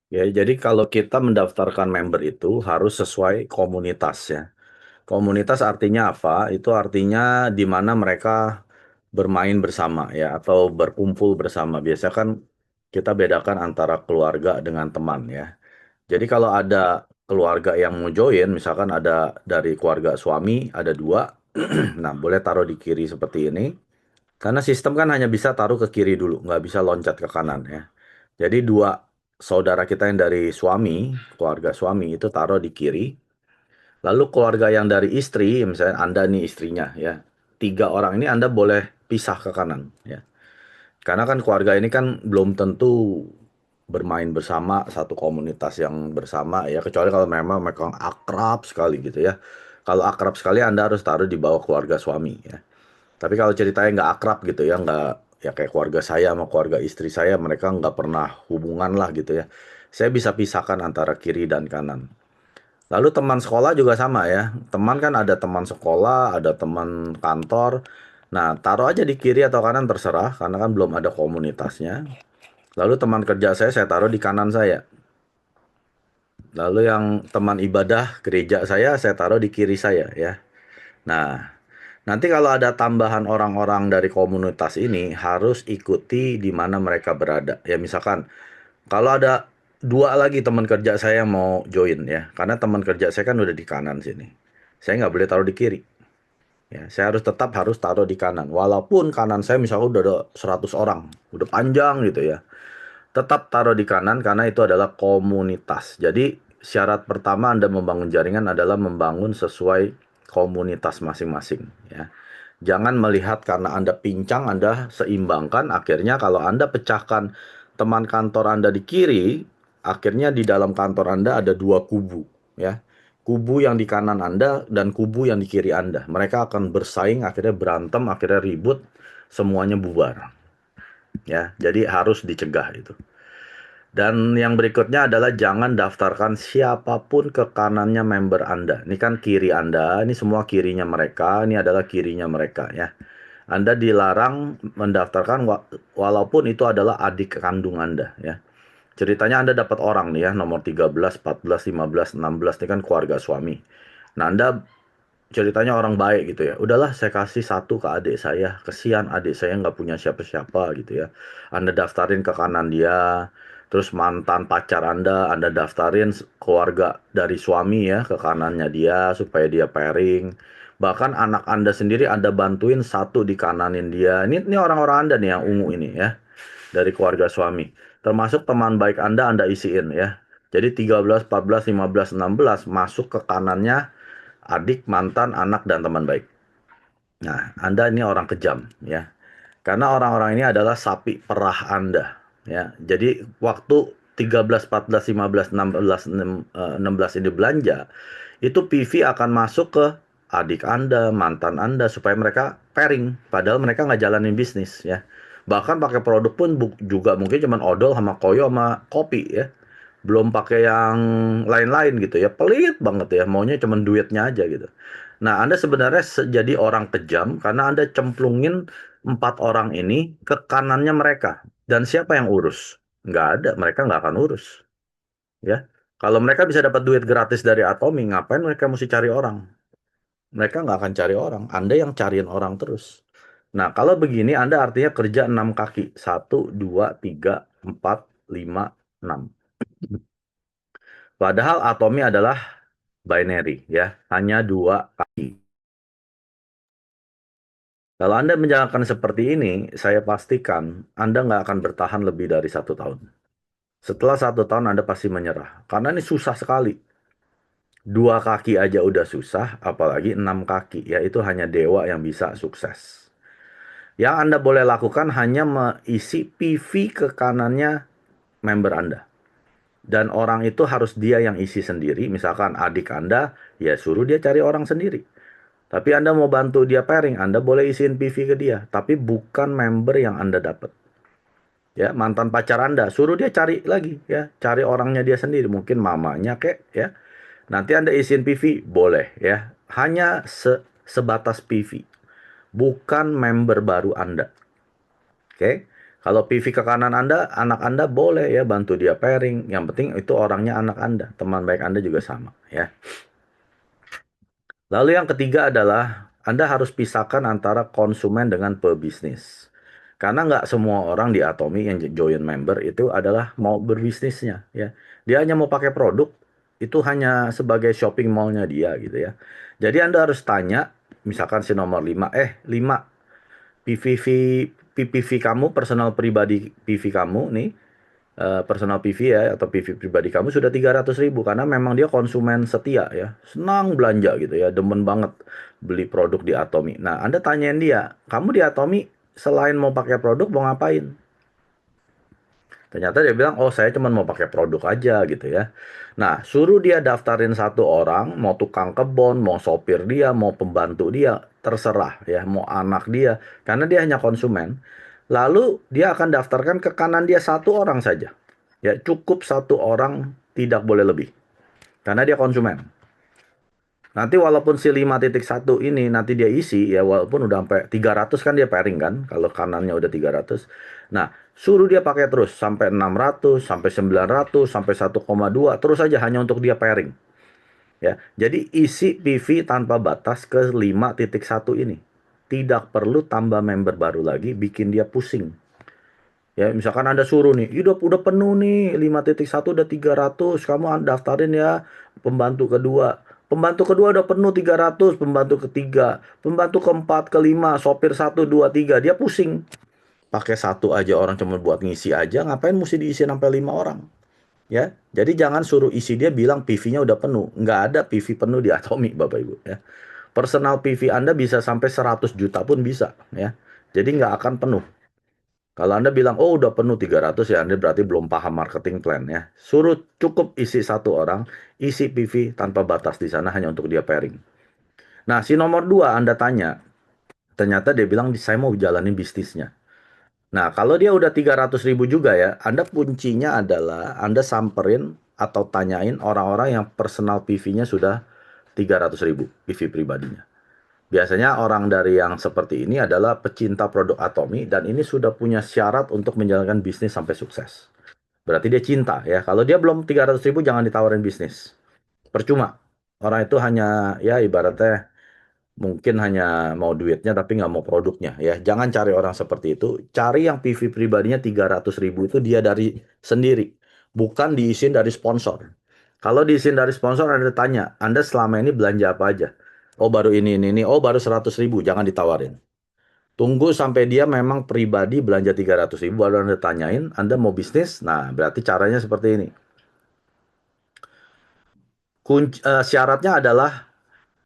Ya, jadi kalau kita mendaftarkan member itu harus sesuai komunitas ya. Komunitas artinya apa? Itu artinya di mana mereka bermain bersama ya atau berkumpul bersama. Biasanya kan kita bedakan antara keluarga dengan teman ya. Jadi kalau ada keluarga yang mau join, misalkan ada dari keluarga suami, ada dua, nah boleh taruh di kiri seperti ini. Karena sistem kan hanya bisa taruh ke kiri dulu, nggak bisa loncat ke kanan ya. Jadi dua saudara kita yang dari suami, keluarga suami itu taruh di kiri. Lalu keluarga yang dari istri, misalnya Anda nih istrinya ya. Tiga orang ini Anda boleh pisah ke kanan ya. Karena kan keluarga ini kan belum tentu bermain bersama satu komunitas yang bersama ya, kecuali kalau memang mereka akrab sekali gitu ya. Kalau akrab sekali Anda harus taruh di bawah keluarga suami ya. Tapi kalau ceritanya nggak akrab gitu ya, nggak ya kayak keluarga saya sama keluarga istri saya, mereka nggak pernah hubungan lah gitu ya. Saya bisa pisahkan antara kiri dan kanan. Lalu teman sekolah juga sama ya. Teman kan ada teman sekolah, ada teman kantor. Nah, taruh aja di kiri atau kanan terserah, karena kan belum ada komunitasnya. Lalu teman kerja saya taruh di kanan saya. Lalu yang teman ibadah gereja saya taruh di kiri saya ya. Nah, nanti kalau ada tambahan orang-orang dari komunitas ini harus ikuti di mana mereka berada. Ya misalkan kalau ada dua lagi teman kerja saya yang mau join ya, karena teman kerja saya kan udah di kanan sini. Saya nggak boleh taruh di kiri. Ya, saya harus taruh di kanan. Walaupun kanan saya misalnya udah ada 100 orang, udah panjang gitu ya. Tetap taruh di kanan karena itu adalah komunitas. Jadi syarat pertama Anda membangun jaringan adalah membangun sesuai komunitas masing-masing ya. Jangan melihat karena Anda pincang, Anda seimbangkan. Akhirnya kalau Anda pecahkan teman kantor Anda di kiri, akhirnya di dalam kantor Anda ada dua kubu, ya. Kubu yang di kanan Anda dan kubu yang di kiri Anda. Mereka akan bersaing, akhirnya berantem, akhirnya ribut, semuanya bubar. Ya, jadi harus dicegah itu. Dan yang berikutnya adalah jangan daftarkan siapapun ke kanannya member Anda. Ini kan kiri Anda, ini semua kirinya mereka, ini adalah kirinya mereka ya. Anda dilarang mendaftarkan walaupun itu adalah adik kandung Anda ya. Ceritanya Anda dapat orang nih ya, nomor 13, 14, 15, 16 ini kan keluarga suami. Nah, Anda ceritanya orang baik gitu ya. Udahlah saya kasih satu ke adik saya. Kesian adik saya nggak punya siapa-siapa gitu ya. Anda daftarin ke kanan dia. Terus mantan pacar Anda daftarin keluarga dari suami ya ke kanannya dia supaya dia pairing. Bahkan anak Anda sendiri Anda bantuin satu di kananin dia. Ini orang-orang Anda nih yang ungu ini ya. Dari keluarga suami. Termasuk teman baik Anda isiin ya. Jadi 13, 14, 15, 16 masuk ke kanannya adik, mantan, anak, dan teman baik. Nah, Anda ini orang kejam, ya. Karena orang-orang ini adalah sapi perah Anda, ya. Jadi, waktu 13, 14, 15, 16, 16 ini belanja, itu PV akan masuk ke adik Anda, mantan Anda, supaya mereka pairing. Padahal mereka nggak jalanin bisnis, ya. Bahkan pakai produk pun juga mungkin cuma odol sama koyo sama kopi, ya. Belum pakai yang lain-lain gitu ya. Pelit banget ya, maunya cuma duitnya aja gitu. Nah, Anda sebenarnya jadi orang kejam karena Anda cemplungin empat orang ini ke kanannya mereka. Dan siapa yang urus? Nggak ada, mereka nggak akan urus. Ya, kalau mereka bisa dapat duit gratis dari Atomi, ngapain mereka mesti cari orang? Mereka nggak akan cari orang. Anda yang cariin orang terus. Nah, kalau begini Anda artinya kerja 6 kaki. Satu, dua, tiga, empat, lima, enam. Padahal Atomi adalah binary ya, hanya dua kaki. Kalau Anda menjalankan seperti ini, saya pastikan Anda nggak akan bertahan lebih dari 1 tahun. Setelah 1 tahun Anda pasti menyerah, karena ini susah sekali. Dua kaki aja udah susah, apalagi 6 kaki. Ya itu hanya dewa yang bisa sukses. Yang Anda boleh lakukan hanya mengisi PV ke kanannya member Anda. Dan orang itu harus dia yang isi sendiri. Misalkan adik Anda, ya suruh dia cari orang sendiri. Tapi Anda mau bantu dia pairing, Anda boleh isiin PV ke dia, tapi bukan member yang Anda dapat. Ya, mantan pacar Anda, suruh dia cari lagi ya, cari orangnya dia sendiri, mungkin mamanya kek ya. Nanti Anda isiin PV, boleh ya. Hanya sebatas PV, bukan member baru Anda. Oke. Kalau PV ke kanan Anda, anak Anda boleh ya bantu dia pairing. Yang penting itu orangnya anak Anda, teman baik Anda juga sama ya. Lalu yang ketiga adalah Anda harus pisahkan antara konsumen dengan pebisnis. Karena nggak semua orang di Atomi yang join member itu adalah mau berbisnisnya ya. Dia hanya mau pakai produk, itu hanya sebagai shopping mallnya dia gitu ya. Jadi Anda harus tanya, misalkan si nomor 5, 5 PVV, PPV kamu, personal pribadi PV kamu nih, personal PV ya atau PV pribadi kamu sudah 300.000 karena memang dia konsumen setia ya, senang belanja gitu ya, demen banget beli produk di Atomi. Nah, Anda tanyain dia, kamu di Atomi selain mau pakai produk mau ngapain? Ternyata dia bilang, oh saya cuma mau pakai produk aja gitu ya. Nah, suruh dia daftarin satu orang, mau tukang kebun, mau sopir dia, mau pembantu dia, terserah ya, mau anak dia, karena dia hanya konsumen. Lalu dia akan daftarkan ke kanan dia satu orang saja. Ya, cukup satu orang, tidak boleh lebih. Karena dia konsumen. Nanti walaupun si 5.1 ini nanti dia isi ya walaupun udah sampai 300 kan dia pairing kan kalau kanannya udah 300. Nah, suruh dia pakai terus sampai 600, sampai 900, sampai 1,2 terus aja hanya untuk dia pairing ya. Jadi isi PV tanpa batas ke 5.1 ini. Tidak perlu tambah member baru lagi bikin dia pusing. Ya, misalkan Anda suruh nih, udah penuh nih, 5.1 udah 300, kamu daftarin ya pembantu kedua. Pembantu kedua udah penuh 300, pembantu ketiga, pembantu keempat, kelima, sopir satu, dua, tiga, dia pusing. Pakai satu aja orang cuma buat ngisi aja, ngapain mesti diisi sampai 5 orang? Ya, jadi jangan suruh isi dia bilang PV-nya udah penuh. Nggak ada PV penuh di Atomi, Bapak Ibu. Ya. Personal PV Anda bisa sampai 100 juta pun bisa. Ya. Jadi nggak akan penuh. Kalau Anda bilang, oh udah penuh 300 ya, Anda berarti belum paham marketing plan ya. Suruh cukup isi satu orang, isi PV tanpa batas di sana hanya untuk dia pairing. Nah, si nomor 2 Anda tanya, ternyata dia bilang, saya mau jalanin bisnisnya. Nah, kalau dia udah 300.000 juga ya, Anda kuncinya adalah Anda samperin atau tanyain orang-orang yang personal PV-nya sudah 300.000 PV pribadinya. Biasanya orang dari yang seperti ini adalah pecinta produk Atomi dan ini sudah punya syarat untuk menjalankan bisnis sampai sukses. Berarti dia cinta ya. Kalau dia belum 300.000 jangan ditawarin bisnis. Percuma. Orang itu hanya ya ibaratnya mungkin hanya mau duitnya tapi nggak mau produknya ya. Jangan cari orang seperti itu. Cari yang PV pribadinya 300.000 itu dia dari sendiri. Bukan diisiin dari sponsor. Kalau diisiin dari sponsor Anda tanya, Anda selama ini belanja apa aja? Oh baru ini. Oh baru 100.000. Jangan ditawarin. Tunggu sampai dia memang pribadi belanja 300.000 baru Anda tanyain, Anda mau bisnis? Nah, berarti caranya seperti ini. Syaratnya adalah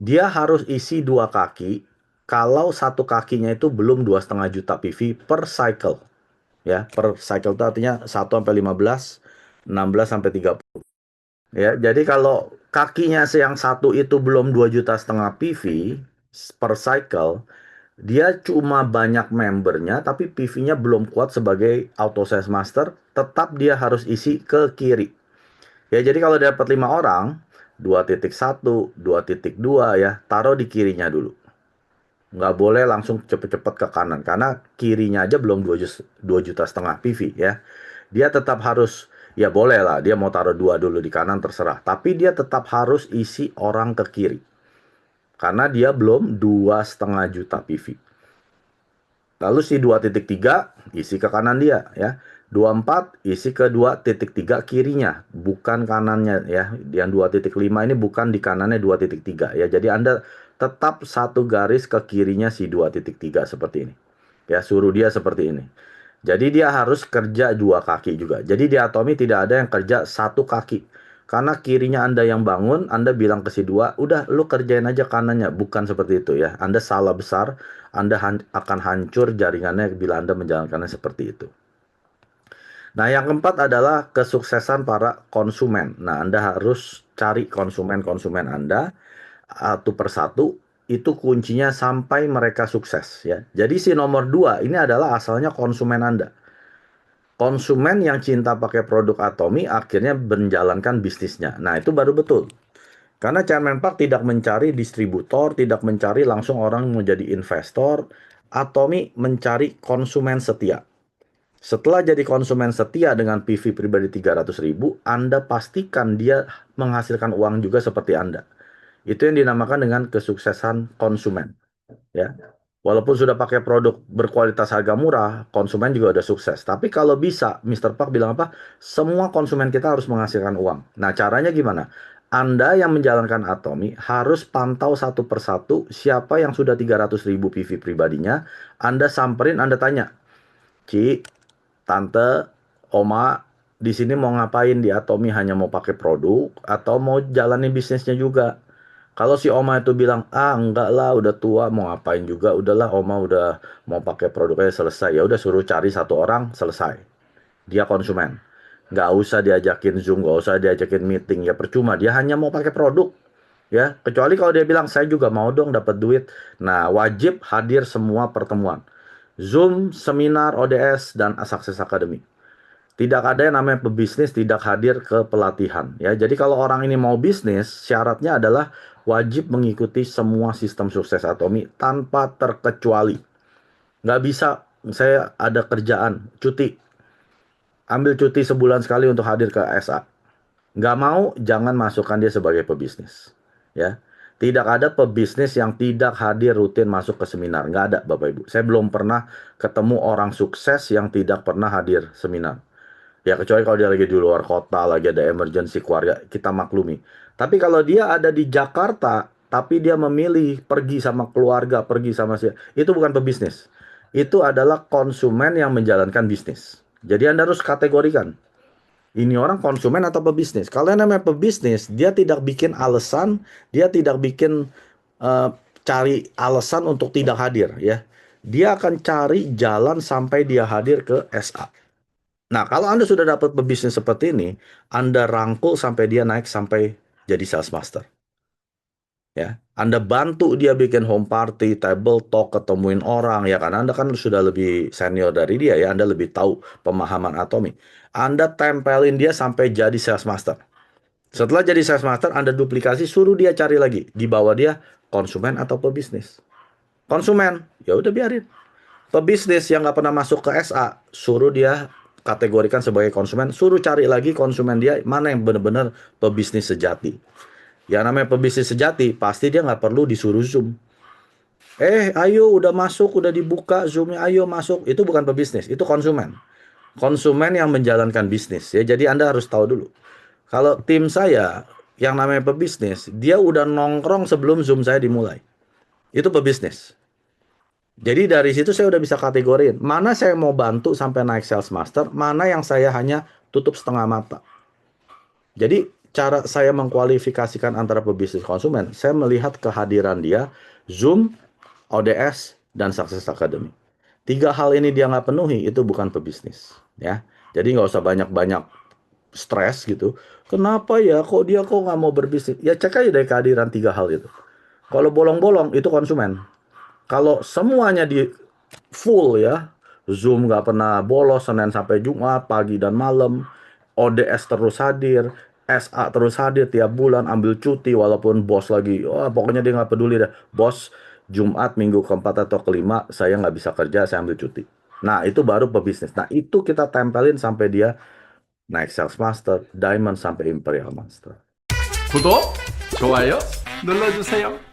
dia harus isi dua kaki kalau satu kakinya itu belum 2,5 juta PV per cycle. Ya, per cycle itu artinya 1 sampai 15, 16 sampai 30. Ya, jadi kalau kakinya yang satu itu belum 2,5 juta PV per cycle, dia cuma banyak membernya, tapi PV-nya belum kuat sebagai auto sales master, tetap dia harus isi ke kiri. Ya, jadi kalau dapat 5 orang, 2.1, 2.2 ya, taruh di kirinya dulu. Nggak boleh langsung cepet-cepet ke kanan, karena kirinya aja belum 2,5 juta PV ya. Dia tetap harus, ya boleh lah, dia mau taruh 2 dulu di kanan, terserah. Tapi dia tetap harus isi orang ke kiri. Karena dia belum 2,5 juta PV. Lalu si 2.3 isi ke kanan dia ya. 24 isi ke 2.3 kirinya, bukan kanannya ya. Yang 2.5 ini bukan di kanannya 2.3 ya. Jadi Anda tetap satu garis ke kirinya si 2.3 seperti ini. Ya, suruh dia seperti ini. Jadi dia harus kerja dua kaki juga. Jadi di Atomi tidak ada yang kerja satu kaki. Karena kirinya Anda yang bangun, Anda bilang ke si dua, udah lu kerjain aja kanannya. Bukan seperti itu ya. Anda salah besar, Anda akan hancur jaringannya bila Anda menjalankannya seperti itu. Nah, yang keempat adalah kesuksesan para konsumen. Nah, Anda harus cari konsumen-konsumen Anda satu persatu. Itu kuncinya sampai mereka sukses ya. Jadi si nomor 2 ini adalah asalnya konsumen Anda. Konsumen yang cinta pakai produk Atomi akhirnya menjalankan bisnisnya. Nah, itu baru betul. Karena Chairman Park tidak mencari distributor, tidak mencari langsung orang menjadi investor. Atomi mencari konsumen setia. Setelah jadi konsumen setia dengan PV pribadi 300.000, Anda pastikan dia menghasilkan uang juga seperti Anda. Itu yang dinamakan dengan kesuksesan konsumen. Ya, walaupun sudah pakai produk berkualitas harga murah, konsumen juga udah sukses. Tapi kalau bisa, Mr. Park bilang apa? Semua konsumen kita harus menghasilkan uang. Nah, caranya gimana? Anda yang menjalankan Atomy harus pantau satu persatu siapa yang sudah 300.000 PV pribadinya. Anda samperin, Anda tanya, Ci, Tante, Oma, di sini mau ngapain di Atomy? Hanya mau pakai produk atau mau jalanin bisnisnya juga? Kalau si Oma itu bilang, ah enggak lah, udah tua, mau ngapain juga, udahlah Oma udah mau pakai produknya selesai. Ya udah suruh cari satu orang, selesai. Dia konsumen. Nggak usah diajakin Zoom, nggak usah diajakin meeting, ya percuma. Dia hanya mau pakai produk. Ya, kecuali kalau dia bilang, saya juga mau dong dapat duit. Nah, wajib hadir semua pertemuan. Zoom, seminar, ODS, dan Success Academy. Tidak ada yang namanya pebisnis tidak hadir ke pelatihan. Ya, jadi kalau orang ini mau bisnis, syaratnya adalah wajib mengikuti semua sistem sukses Atomy tanpa terkecuali. Nggak bisa, saya ada kerjaan, cuti. Ambil cuti sebulan sekali untuk hadir ke SA. Nggak mau, jangan masukkan dia sebagai pebisnis. Ya, tidak ada pebisnis yang tidak hadir rutin masuk ke seminar. Nggak ada, Bapak Ibu. Saya belum pernah ketemu orang sukses yang tidak pernah hadir seminar. Ya kecuali kalau dia lagi di luar kota, lagi ada emergency keluarga, kita maklumi. Tapi kalau dia ada di Jakarta, tapi dia memilih pergi sama keluarga, pergi sama siapa, itu bukan pebisnis. Itu adalah konsumen yang menjalankan bisnis. Jadi Anda harus kategorikan, ini orang konsumen atau pebisnis. Kalau yang namanya pebisnis, dia tidak bikin alasan, dia tidak bikin eh, cari alasan untuk tidak hadir ya. Dia akan cari jalan sampai dia hadir ke SA. Nah, kalau Anda sudah dapat pebisnis seperti ini, Anda rangkul sampai dia naik sampai jadi sales master. Ya, Anda bantu dia bikin home party, table talk, ketemuin orang, ya kan? Anda kan sudah lebih senior dari dia ya, Anda lebih tahu pemahaman Atomy. Anda tempelin dia sampai jadi sales master. Setelah jadi sales master, Anda duplikasi, suruh dia cari lagi. Di bawah dia konsumen atau pebisnis. Konsumen, ya udah biarin. Pebisnis yang nggak pernah masuk ke SA, suruh dia kategorikan sebagai konsumen, suruh cari lagi konsumen dia mana yang benar-benar pebisnis sejati. Yang namanya pebisnis sejati, pasti dia nggak perlu disuruh Zoom. Ayo udah masuk, udah dibuka Zoom-nya, ayo masuk. Itu bukan pebisnis, itu konsumen. Konsumen yang menjalankan bisnis. Ya, jadi Anda harus tahu dulu. Kalau tim saya, yang namanya pebisnis, dia udah nongkrong sebelum Zoom saya dimulai. Itu pebisnis. Jadi dari situ saya udah bisa kategoriin, mana saya mau bantu sampai naik sales master, mana yang saya hanya tutup setengah mata. Jadi cara saya mengkualifikasikan antara pebisnis konsumen, saya melihat kehadiran dia, Zoom, ODS, dan Success Academy. Tiga hal ini dia nggak penuhi, itu bukan pebisnis. Ya, jadi nggak usah banyak-banyak stres gitu. Kenapa ya? Kok dia nggak mau berbisnis? Ya cek aja dari kehadiran tiga hal itu. Kalau bolong-bolong itu konsumen. Kalau semuanya di full ya, Zoom nggak pernah bolos, Senin sampai Jumat, pagi dan malam, ODS terus hadir, SA terus hadir tiap bulan, ambil cuti walaupun bos lagi, oh, pokoknya dia nggak peduli dah. Bos, Jumat, minggu keempat atau kelima, saya nggak bisa kerja, saya ambil cuti. Nah, itu baru pebisnis. Nah, itu kita tempelin sampai dia naik sales master, diamond sampai imperial master. 구독, 좋아요 눌러주세요.